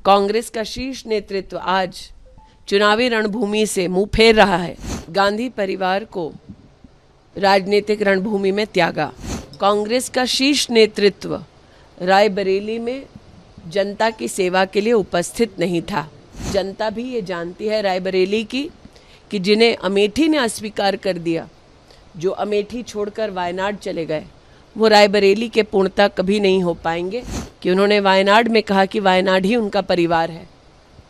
कांग्रेस का शीर्ष नेतृत्व आज चुनावी रणभूमि से मुंह फेर रहा है। गांधी परिवार को राजनीतिक रणभूमि में त्यागा। कांग्रेस का शीर्ष नेतृत्व रायबरेली में जनता की सेवा के लिए उपस्थित नहीं था। जनता भी ये जानती है रायबरेली की कि जिन्हें अमेठी ने अस्वीकार कर दिया, जो अमेठी छोड़कर वायनाड चले गए, वो रायबरेली के पूर्णता कभी नहीं हो पाएंगे। कि उन्होंने वायनाड में कहा कि वायनाड ही उनका परिवार है,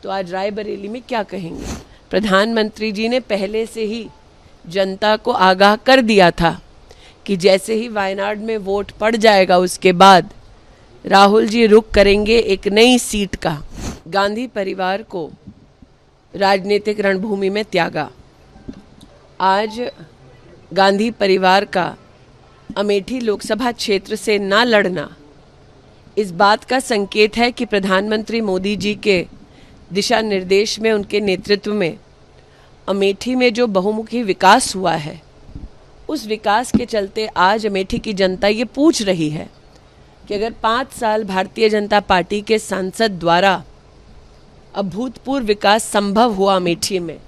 तो आज रायबरेली में क्या कहेंगे। प्रधानमंत्री जी ने पहले से ही जनता को आगाह कर दिया था कि जैसे ही वायनाड में वोट पड़ जाएगा उसके बाद राहुल जी रुख करेंगे एक नई सीट का। गांधी परिवार को राजनीतिक रणभूमि में त्यागा। आज गांधी परिवार का अमेठी लोकसभा क्षेत्र से ना लड़ना इस बात का संकेत है कि प्रधानमंत्री मोदी जी के दिशा निर्देश में, उनके नेतृत्व में अमेठी में जो बहुमुखी विकास हुआ है, उस विकास के चलते आज अमेठी की जनता ये पूछ रही है कि अगर 5 साल भारतीय जनता पार्टी के सांसद द्वारा अभूतपूर्व विकास संभव हुआ अमेठी में,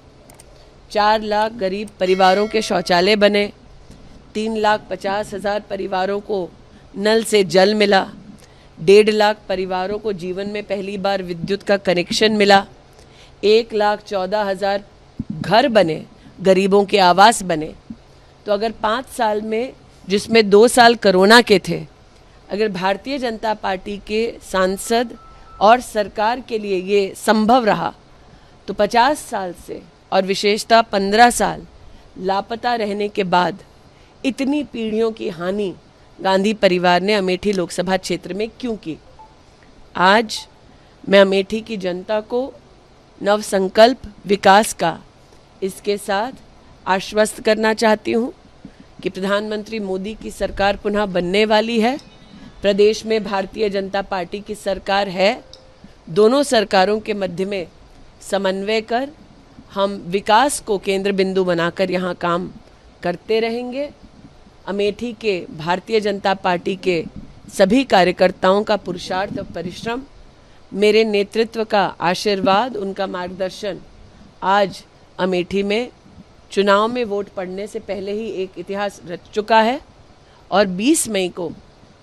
4 लाख गरीब परिवारों के शौचालय बने, 3,50,000 परिवारों को नल से जल मिला, 1.5 लाख परिवारों को जीवन में पहली बार विद्युत का कनेक्शन मिला, 1,14,000 घर बने, गरीबों के आवास बने। तो अगर 5 साल में, जिसमें 2 साल कोरोना के थे, अगर भारतीय जनता पार्टी के सांसद और सरकार के लिए ये संभव रहा, तो 50 साल से और विशेषतः 15 साल लापता रहने के बाद इतनी पीढ़ियों की हानि गांधी परिवार ने अमेठी लोकसभा क्षेत्र में क्यों की। आज मैं अमेठी की जनता को नव संकल्प विकास का इसके साथ आश्वस्त करना चाहती हूँ कि प्रधानमंत्री मोदी की सरकार पुनः बनने वाली है। प्रदेश में भारतीय जनता पार्टी की सरकार है। दोनों सरकारों के मध्य में समन्वय कर हम विकास को केंद्र बिंदु बनाकर यहाँ काम करते रहेंगे। अमेठी के भारतीय जनता पार्टी के सभी कार्यकर्ताओं का पुरुषार्थ और परिश्रम, मेरे नेतृत्व का आशीर्वाद, उनका मार्गदर्शन आज अमेठी में चुनाव में वोट पड़ने से पहले ही एक इतिहास रच चुका है। और 20 मई को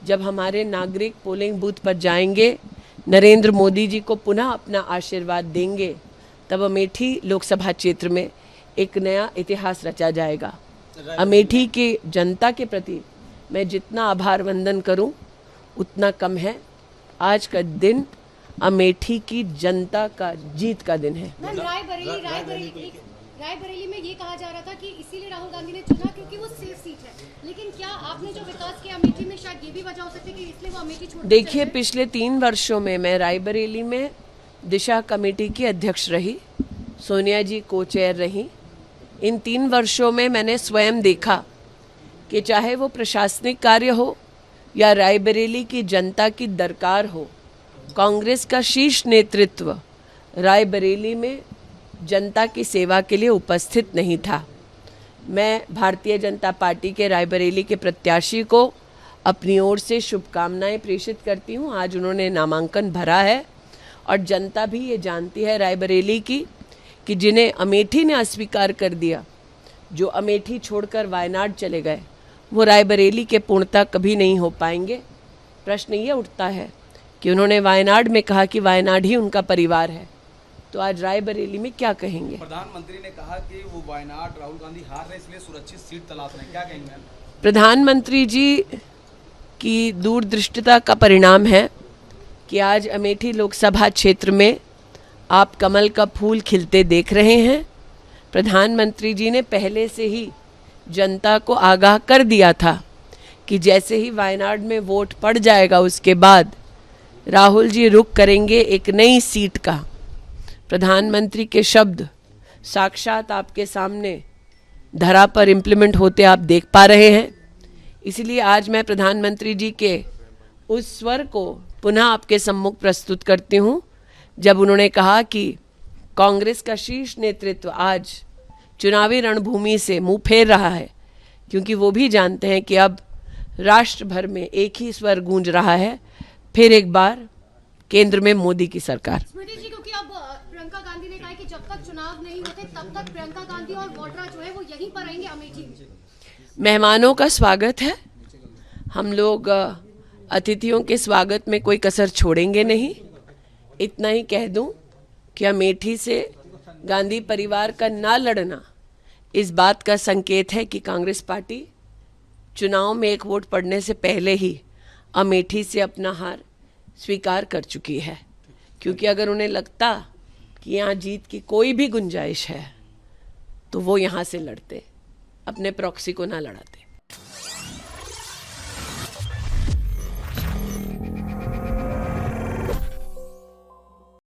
जब हमारे नागरिक पोलिंग बूथ पर जाएंगे, नरेंद्र मोदी जी को पुनः अपना आशीर्वाद देंगे, तब अमेठी लोकसभा क्षेत्र में एक नया इतिहास रचा जाएगा। अमेठी की जनता के प्रति मैं जितना आभार वंदन करूं उतना कम है। आज का दिन अमेठी की जनता का जीत का दिन है। रायबरेली में ये कहा जा रहा था कि इसीलिए राहुल गांधी ने चुना क्योंकि वो सेफ सीट है, लेकिन क्या आपने जो विकास किया अमेठी में, शायद ये भी वजह हो सकती है कि इसलिए वो अमेठी छोड़। देखिए, पिछले 3 वर्षों में मैं रायबरेली में दिशा कमेटी की अध्यक्ष रही, सोनिया जी को चेयर रही। इन 3 वर्षों में मैंने स्वयं देखा कि चाहे वो प्रशासनिक कार्य हो या रायबरेली की जनता की दरकार हो, कांग्रेस का शीर्ष नेतृत्व रायबरेली में जनता की सेवा के लिए उपस्थित नहीं था। मैं भारतीय जनता पार्टी के रायबरेली के प्रत्याशी को अपनी ओर से शुभकामनाएं प्रेषित करती हूं। आज उन्होंने नामांकन भरा है और जनता भी ये जानती है रायबरेली की कि जिन्हें अमेठी ने अस्वीकार कर दिया, जो अमेठी छोड़कर वायनाड चले गए, वो रायबरेली के पूर्णता कभी नहीं हो पाएंगे। प्रश्न ये उठता है कि उन्होंने वायनाड में कहा कि वायनाड ही उनका परिवार है, तो आज रायबरेली में क्या कहेंगे। प्रधानमंत्री ने कहा कि वो वायनाड राहुल गांधी हार रहे, इसलिए सुरक्षित सीट तलाश रहे हैं, क्या कहेंगे। प्रधानमंत्री जी की दूरदृष्टिता का परिणाम है कि आज अमेठी लोकसभा क्षेत्र में आप कमल का फूल खिलते देख रहे हैं। प्रधानमंत्री जी ने पहले से ही जनता को आगाह कर दिया था कि जैसे ही वायनाड में वोट पड़ जाएगा उसके बाद राहुल जी रुख करेंगे एक नई सीट का। प्रधानमंत्री के शब्द साक्षात आपके सामने धरा पर इम्प्लीमेंट होते आप देख पा रहे हैं। इसलिए आज मैं प्रधानमंत्री जी के उस स्वर को पुनः आपके सम्मुख प्रस्तुत करती हूँ जब उन्होंने कहा कि कांग्रेस का शीर्ष नेतृत्व आज चुनावी रणभूमि से मुंह फेर रहा है, क्योंकि वो भी जानते हैं कि अब राष्ट्र भर में एक ही स्वर गूंज रहा है, फिर एक बार केंद्र में मोदी की सरकार। स्मृति जी, क्योंकि अब प्रियंका गांधी ने कहा है कि जब तक चुनाव नहीं होते तब तक प्रियंका गांधी और वाड्रा जो है वो यहीं पर रहेंगे अमेठी में। मेहमानों का स्वागत है, हम लोग अतिथियों के स्वागत में कोई कसर छोड़ेंगे नहीं। इतना ही कह दूं कि अमेठी से गांधी परिवार का ना लड़ना इस बात का संकेत है कि कांग्रेस पार्टी चुनाव में एक वोट पड़ने से पहले ही अमेठी से अपना हार स्वीकार कर चुकी है, क्योंकि अगर उन्हें लगता कि यहाँ जीत की कोई भी गुंजाइश है तो वो यहाँ से लड़ते, अपने प्रॉक्सी को ना लड़ाते।